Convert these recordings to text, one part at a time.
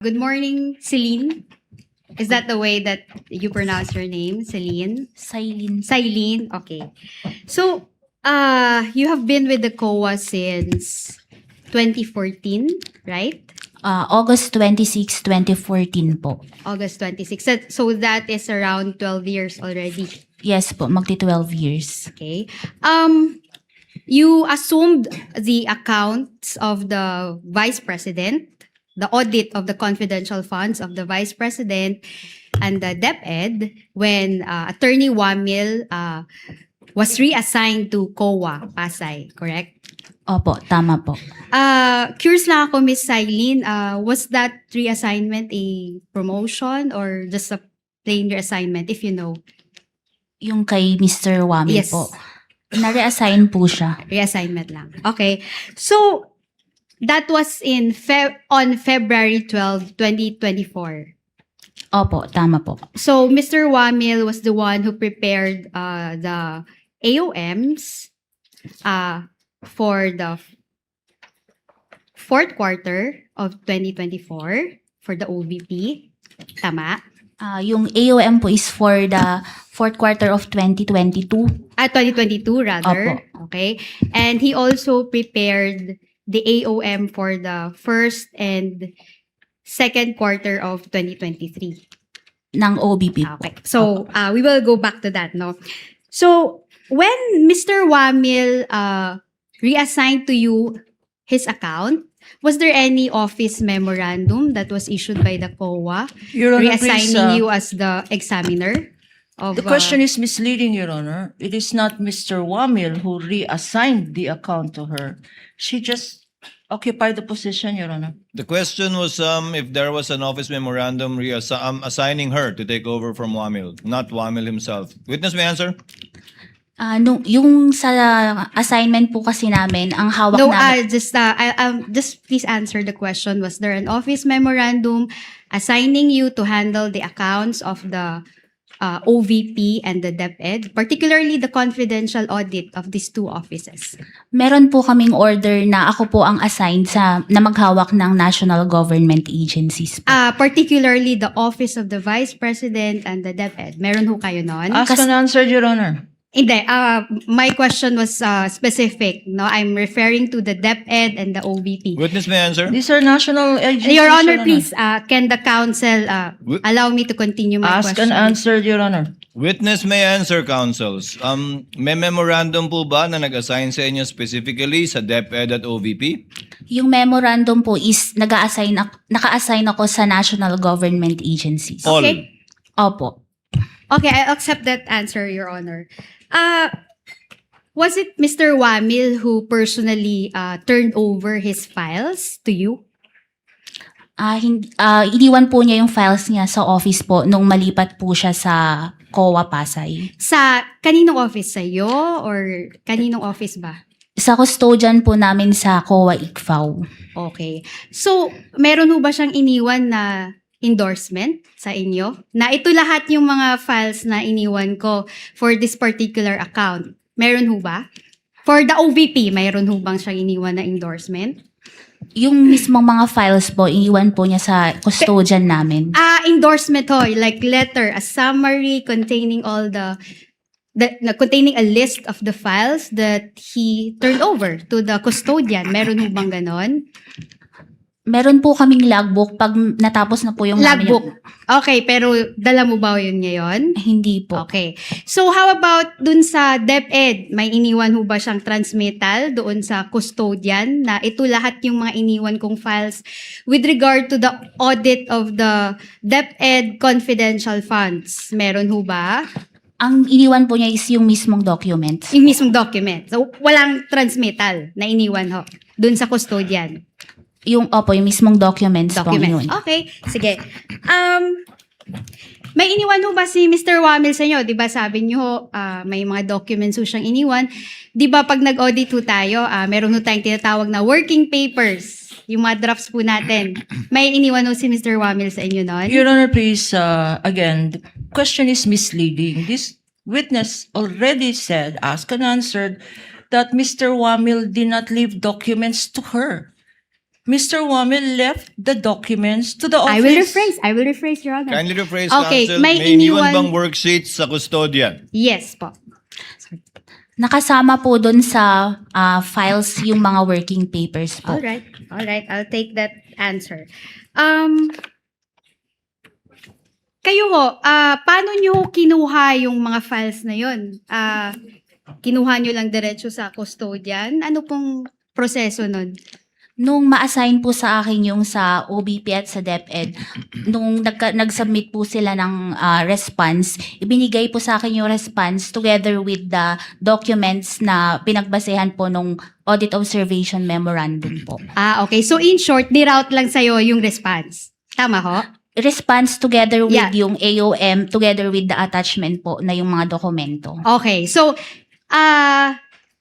Good morning, Celine. Is that the way that you pronounce your name, Celine? Silent. Celine, okay. So, you have been with the COA since 2014, right? August 26, 2014 po. August 26. So that is around 12 years already. Yes po, magti 12 years. Okay. You assumed the accounts of the Vice President, the audit of the confidential funds of the Vice President and the DepEd when Attorney Wamil was reassigned to COA, Pasay, correct? Opo, tama po. Curious lang ako, Miss Silene, was that reassignment a promotion or just a plain reassignment, if you know? Yung kay Mr. Wamil Yes. po. Na-reassign po siya. Reassignment lang. Okay. So, that was on February 12, 2024. Opo, tama po. So, Mr. Wamil was the one who prepared the AOMs for the fourth quarter of 2024 for the OVP. Tama? Yung AOM po is for the fourth quarter of 2022. 2022 rather. Opo. Okay. And he also prepared the AOM for the first and second quarter of 2023. Ng OBP po. Okay. So, we will go back to that, no? So, when Mr. Wamil reassigned to you his account, was there any office memorandum that was issued by the COA Your Honor, reassigning please, you as the examiner? Of, the question is misleading, Your Honor. It is not Mr. Wamil who reassigned the account to her. She just occupied the position, Your Honor. The question was if there was an office memorandum assigning her to take over from Wamil, not Wamil himself. Witness may answer. Yung sa assignment po kasi namin, ang hawak No, namin. just please answer the question. Was there an office memorandum assigning you to handle the accounts of the OVP and the DepEd, particularly the confidential audit of these two offices? Meron po kaming order na ako po ang assigned na maghawak ng national government agencies po. Particularly the office of the Vice President and the DepEd. Meron ho kayo nun? Asked and answered, Your Honor. Hindi. My question was specific. No, I'm referring to the DepEd and the OVP. Witness may answer. These are national agencies, Your Honor, please, can the council allow me to continue my Asked question? and answered, Your Honor. Witness may answer, counsels. May memorandum po ba na nag-assign sa inyo specifically sa DepEd at OVP? Yung memorandum po is naka-assign ako sa national government agencies. All. Okay. Opo. Okay, I accept that answer, Your Honor. Was it Mr. Wamil who personally turned over his files to you? Iniwan po niya yung files niya sa office po nung malipat po siya sa COA Pasay. Sa kaninong office? Sa iyo or kaninong office ba? Sa custodian po namin sa COA ICFAO. Okay. So, meron ho ba siyang iniwan na endorsement sa inyo? Na ito lahat yung mga files na iniwan ko for this particular account. Meron ho ba? For the OVP, mayroon ho bang siyang iniwan na endorsement? Yung mismong mga files po, iniwan po niya sa custodian namin. Endorsement ho, like letter, a summary containing all containing a list of the files that he turned over to the custodian. Meron ho bang ganon? Meron po kaming logbook pag natapos na po yung Logbook. Okay, pero dala mo ba yun ngayon? Hindi po. Okay. So how about dun sa DepEd? May iniwan ho ba siyang transmittal doon sa custodian na ito lahat yung mga iniwan kong files with regard to the audit of the DepEd confidential funds? Meron ho ba? Ang iniwan po niya is yung mismong documents. Yung mismong document. So walang transmittal na iniwan ho dun sa custodian. Yung mismong documents po yun. Okay, sige. May iniwan ho ba si Mr. Wamil sa inyo? 'Di ba sabi niyo may mga documents ho siyang iniwan. 'Di ba pag nag-audit ho tayo, meron ho tayong tinatawag na working papers. Yung mga drafts po natin. May iniwan ho si Mr. Wamil sa inyo noon? Your Honor, please, again, the question is misleading. This witness already said, asked and answered, that Mr. Wamil did not leave documents to her. Mr. Wamil left the documents to the office. I will rephrase, Your Honor. Kindly rephrase, Okay, counsel. may May iniwan iniwan- bang worksheets sa custodian? Yes po. Nakasama po dun sa files yung mga working papers po. All right. I'll take that answer. Kayo ho, paano nyo kinuha yung mga files na yun? Kinuha nyo lang diretso sa custodian? Ano pong proseso nun? Nung ma-assign po sa akin yung sa OBP at sa DepEd, nung nag-submit po sila ng response, ibinigay po sa akin yung response together with the documents na pinagbasehan po nung Audit Observation Memorandum po. Okay. So in short, niroute lang sa'yo yung response. Tama ho? Response together with Yeah. yung AOM, together with the attachment po na yung mga dokumento. Okay. So,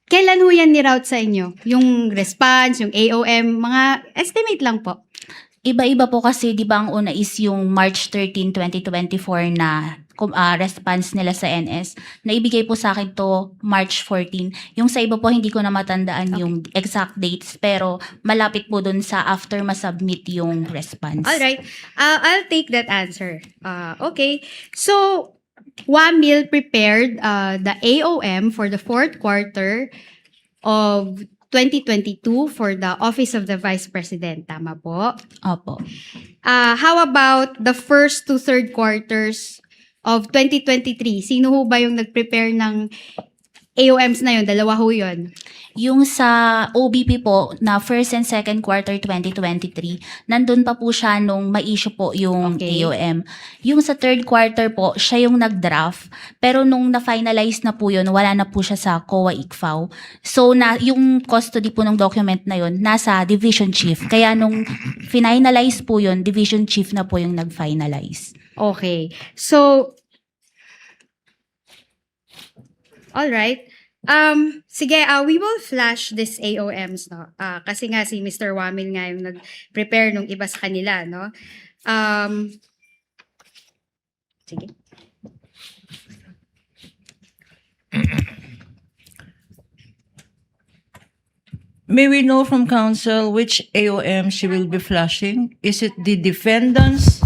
kailan ho yan niroute sa inyo? Yung response, yung AOM, mga estimate lang po. Iba-iba po kasi, di ba ang una is yung March 13, 2024 na response nila sa NS. Naibigay po sa akin to March 14. Yung sa iba po, hindi ko na matandaan yung exact dates, pero malapit po dun sa after masubmit yung response. All right. I'll take that answer. Okay. So, WAMIL prepared the AOM for the fourth quarter of 2022 for the Office of the Vice President. Tama po. Opo. How about the first to third quarters of 2023? Sino ho ba yung nag-prepare ng AOMs na yun? Dalawa ho yun. Yung sa OBP po, na first and second quarter 2023, nandun pa po siya nung ma-issue po yung Okay. AOM. Yung sa third quarter po, siya yung nag-draft. Pero nung na-finalize na po yun, wala na po siya sa COA ICFAO. So, yung custody po ng document na yun, nasa division chief. Kaya nung finalize po yun, division chief na po yung nag-finalize. Okay. So, all right. Sige, we will flash this AOMs, no? Kasi nga si Mr. Wamil nga yung nag-prepare nung iba sa kanila, no? Sige. May we know from counsel which AOM she will be flashing? Is it the defendant's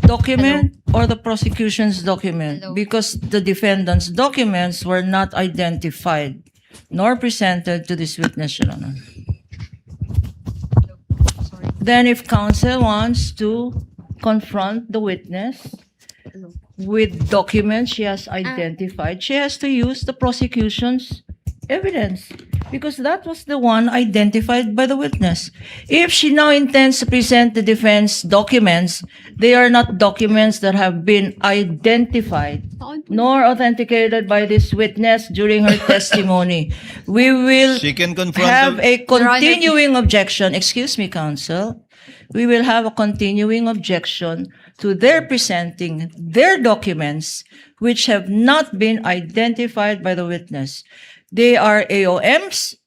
document or the prosecution's document? Hello. Because the defendant's documents were not identified nor presented to this witness, Your Honor. Sorry. Then if counsel wants to confront the witness Hello. with documents she has identified, she has to use the prosecution's evidence because that was the one identified by the witness. If she now intends to present the defense documents, they are not documents that have been identified nor authenticated by this witness during her testimony. We will She can confront have the- a continuing objection. Excuse me, counsel. We will have a continuing objection to their presenting their documents which have not been identified by the witness. They are AOMs.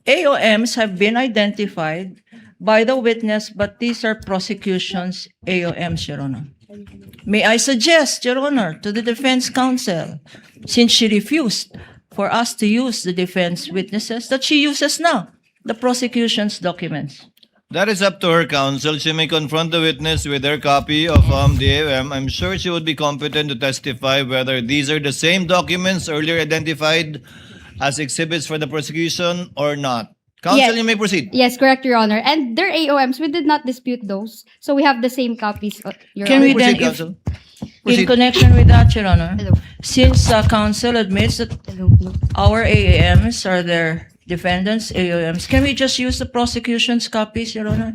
AOMs have been identified by the witness, but these are prosecution's AOMs, Your Honor. May I suggest, Your Honor, to the defense counsel, since she refused for us to use the defense witnesses, that she uses now the prosecution's documents. That is up to her, counsel. She may confront the witness with her copy of the AOM. I'm sure she would be competent to testify whether these are the same documents earlier identified as exhibits for the prosecution or not. Counsel, Yes. you may proceed. Yes, correct, Your Honor. And their AOMs, we did not dispute those. So we have the same copies, Your Can Honor. we Proceed, then, if, counsel. in Proceed. connection with that, Your Honor, Hello. since counsel admits that Hello. Hello. our AAMs are their defendants' AOMs, can we just use the prosecution's copies, Your Honor?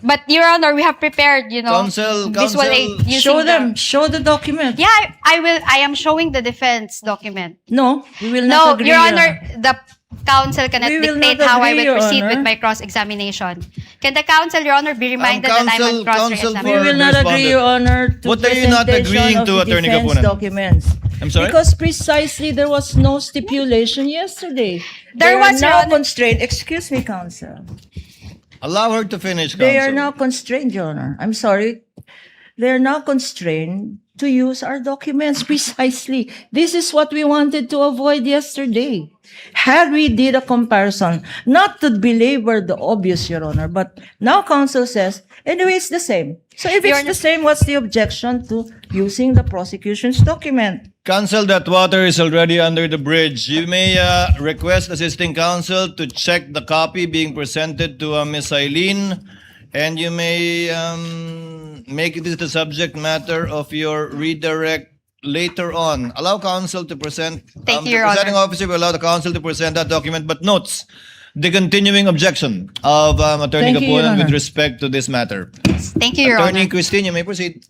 But Your Honor, we have prepared, Counsel, visual counsel, aid using Show the- them, show the document. Yeah, I am showing the defense document. No, we will No, not agree, Your Honor, the counsel cannot We will dictate not how I agree, will Your proceed Honor. with my cross-examination. Can the counsel, Your Honor, be reminded that I'm counsel- on cross-examination? We for will not respondent. agree, Your Honor, to What are you not presentation agreeing of to, the Attorney defense Kapunan? documents. I'm sorry? Because precisely there was no stipulation yesterday. There They was, are Your now Honor. constrained. Excuse me, counsel. Allow her to finish, counsel. They are now constrained, Your Honor. I'm sorry. they're now constrained to use our documents precisely. This is what we wanted to avoid yesterday. Had we did a comparison, not to belabor the obvious, Your Honor, but now counsel says, anyway, it's the same. So if Your it's the same, what's the objection to using the prosecution's document? Counsel, that water is already under the bridge. You may request assisting counsel to check the copy being presented to Ms. Eileen, and you may make this the subject matter of your redirect later on. Allow counsel to present. Thank you, the Your presiding Honor. officer will allow the counsel to present that document, but notes the continuing objection of Attorney Thank you, Your Gapunan with Honor. respect to this matter. Thank you, Your Attorney Honor. Christine, you may proceed.